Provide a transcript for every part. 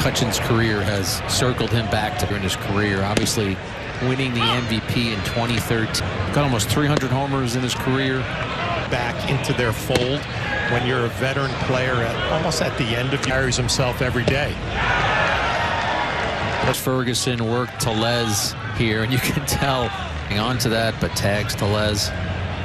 McCutcheon's career has circled him back to in his career. Obviously, winning the MVP in 2013. Got almost 300 homers in his career. Back into their fold when you're a veteran player almost at the end of carries himself every day. Ferguson worked Tellez here, and you can tell hang on to that, but tags Tellez.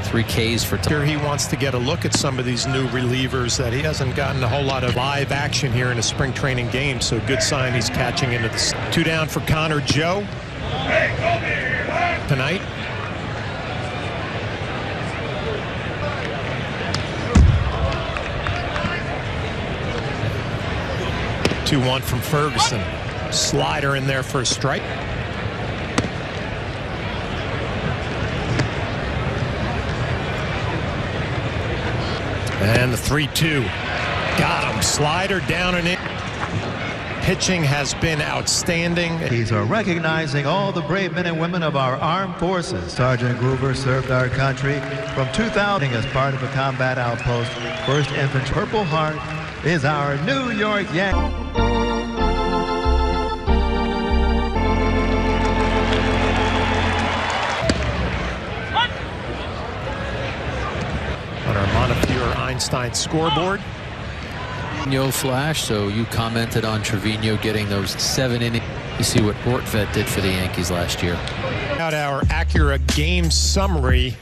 3 Ks for Here he wants to get a look at some of these new relievers that he hasn't gotten a whole lot of live action here in a spring training game, so good sign he's catching into this. 2 down for Connor Joe tonight. Two-1 from Ferguson. Slider in there for a strike. And the 3-2. Got him. Slider down and in. Pitching has been outstanding. These are recognizing all the brave men and women of our armed forces. Sergeant Groover served our country from 2000 as part of a combat outpost. 1st Infantry. Purple Heart is our New York Yankees. On our Montefiore Einstein scoreboard. Trevino flash, so you commented on Trevino getting those 7 innings. You see what Bortvet did for the Yankees last year. Out our Acura game summary,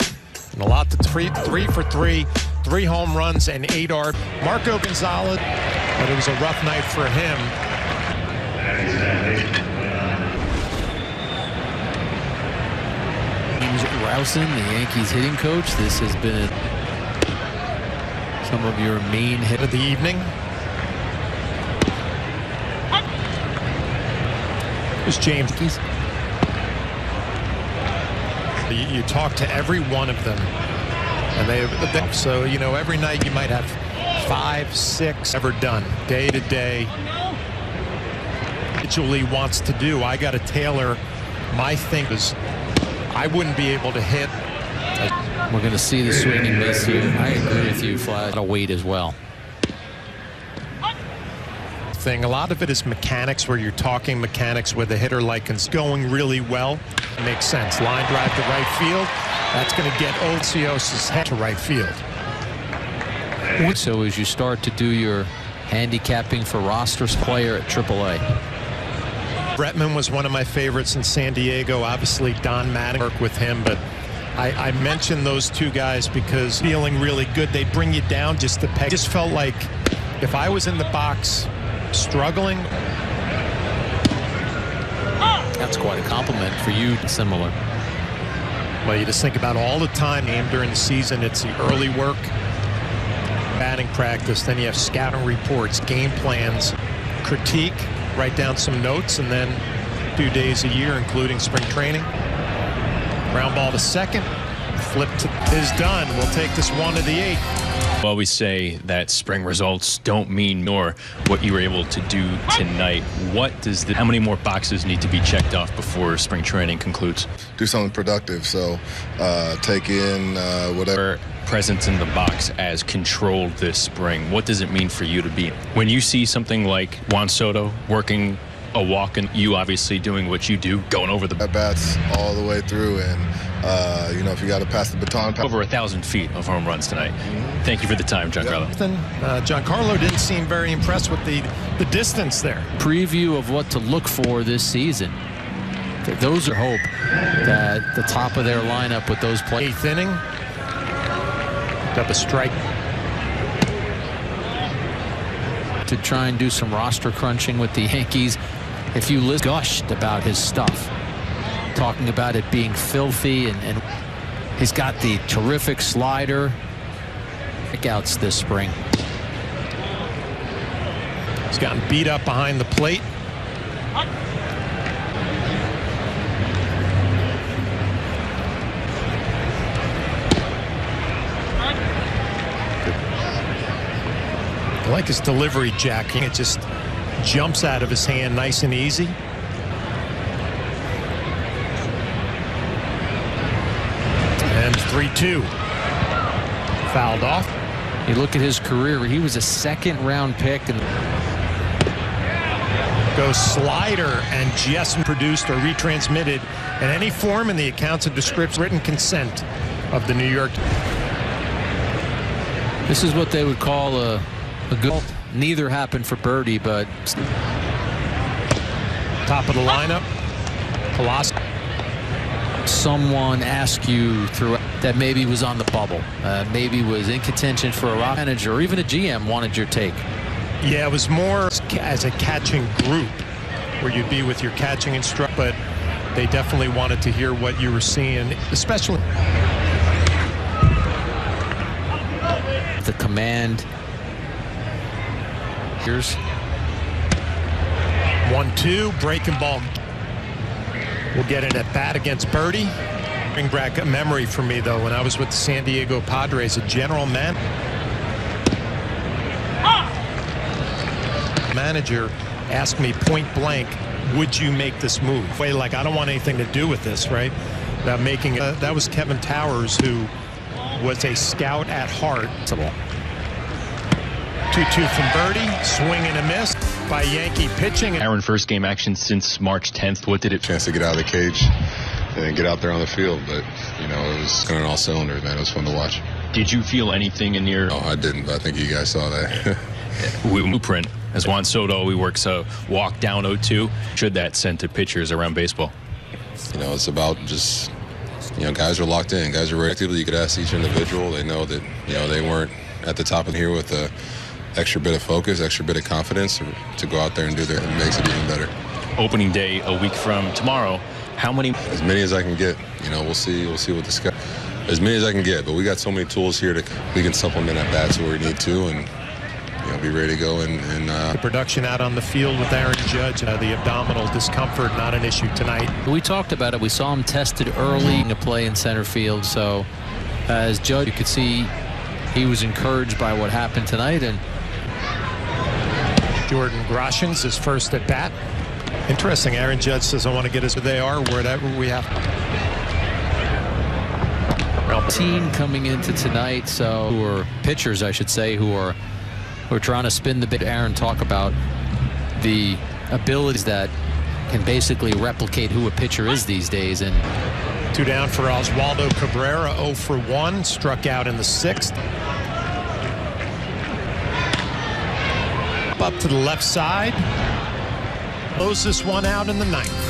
and a lot to 3 for 3, 3 home runs and 8 RBIs. Marco Gonzalez, but it was a rough night for him. James Rowson, the Yankees hitting coach. This has been some of your main hit of the evening. Here's James. You talk to every one of them, and so you know every night you might have 5, 6 ever done day to day. Individually wants to do. I got to tailor my thing. I wouldn't be able to hit. We're going to see the swing and miss here. I agree with you, Flash. A lot of weight as well. A lot of it is mechanics, where you're talking mechanics with a hitter like it's going really well. It makes sense. Line drive to right field. That's going to get Ocios's head to right field. So as you start to do your handicapping for rosters player at AAA. Bretman was one of my favorites in San Diego. Obviously, Don Mattingly worked with him, but I mentioned those 2 guys because feeling really good. They bring you down just to peg. Just felt like if I was in the box struggling. That's quite a compliment for you. Similar. Well, you just think about all the time during the season. It's the early work, batting practice, then you have scouting reports, game plans, critique, write down some notes, and then 2 days a year, including spring training. Ground ball to second. Flip is done. We'll take this 1 to the 8th. We always say that spring results don't mean nor what you were able to do tonight. How many more boxes need to be checked off before spring training concludes? Do something productive. So take in whatever. Presence in the box as controlled this spring. What does it mean for you to be? When you see something like Juan Soto working a walk, and you obviously doing what you do, going over the bats all the way through, and you know, if you got to pass the baton. Over 1,000 feet of home runs tonight. Thank you for the time, Giancarlo. Giancarlo didn't seem very impressed with the distance there. Preview of what to look for this season. Those are hope that the top of their lineup with those players. 8th inning. Picked up a strike. To try and do some roster crunching with the Yankees. If you gushed about his stuff, talking about it being filthy, and he's got the terrific slider. Kickouts this spring. He's gotten beat up behind the plate. I like his delivery, Jack. It just jumps out of his hand nice and easy. And 3-2. Fouled off. You look at his career, he was a 2nd-round pick, and Goes slider and just produced or retransmitted in any form in the accounts of description written consent of the New York. This is what they would call a good. Neither happened for Birdie, but top of the lineup. Colossus. Someone asked you through that maybe was on the bubble, maybe was in contention for a rock manager or even a GM wanted your take. Yeah, it was more as a catching group where you'd be with your catching instructor, but they definitely wanted to hear what you were seeing, especially the command. Here's 1-2 breaking ball. We'll get it at bat against Birdie. Bring back a memory for me though when I was with the San Diego Padres, a general manager asked me point blank, would you make this move? Way like I don't want anything to do with this, right? About making that was Kevin Towers, who was a scout at heart. 2-2 from Birdie, swing and a miss by Yankee pitching. Aaron, first game action since March 10th. What did it? Chance to get out of the cage and get out there on the field, but you know it was going on all cylinders, man. It was fun to watch. Did you feel anything in your? No, I didn't, but I think you guys saw that. Blueprint. As Juan Soto, we works a walk down 0-2. Should that send to pitchers around baseball? You know, it's about just, you know, guys are locked in. Guys are ready. You could ask each individual. They know that, you know, they weren't at the top of here with a extra bit of focus, extra bit of confidence to go out there and do that. It makes it even better. Opening day a week from tomorrow. How many? As many as I can get. You know, we'll see what the sky. As many as I can get. But we got so many tools here that we can supplement at bats where we need to, and you know, be ready to go. And the production out on the field with Aaron Judge, the abdominal discomfort not an issue tonight. We talked about it. We saw him tested early to play in center field. So as Judge, you could see he was encouraged by what happened tonight. And Jordan Groshans, his first at bat. Interesting. Aaron Judge says, I want to get us where they are, wherever we have. Team coming into tonight, so who are pitchers, I should say, who are trying to spin the bit. Aaron, talk about the abilities that can basically replicate who a pitcher is these days. And 2 down for Oswaldo Cabrera, 0 for 1, struck out in the 6th. Up to the left side. Close this one out in the 9th.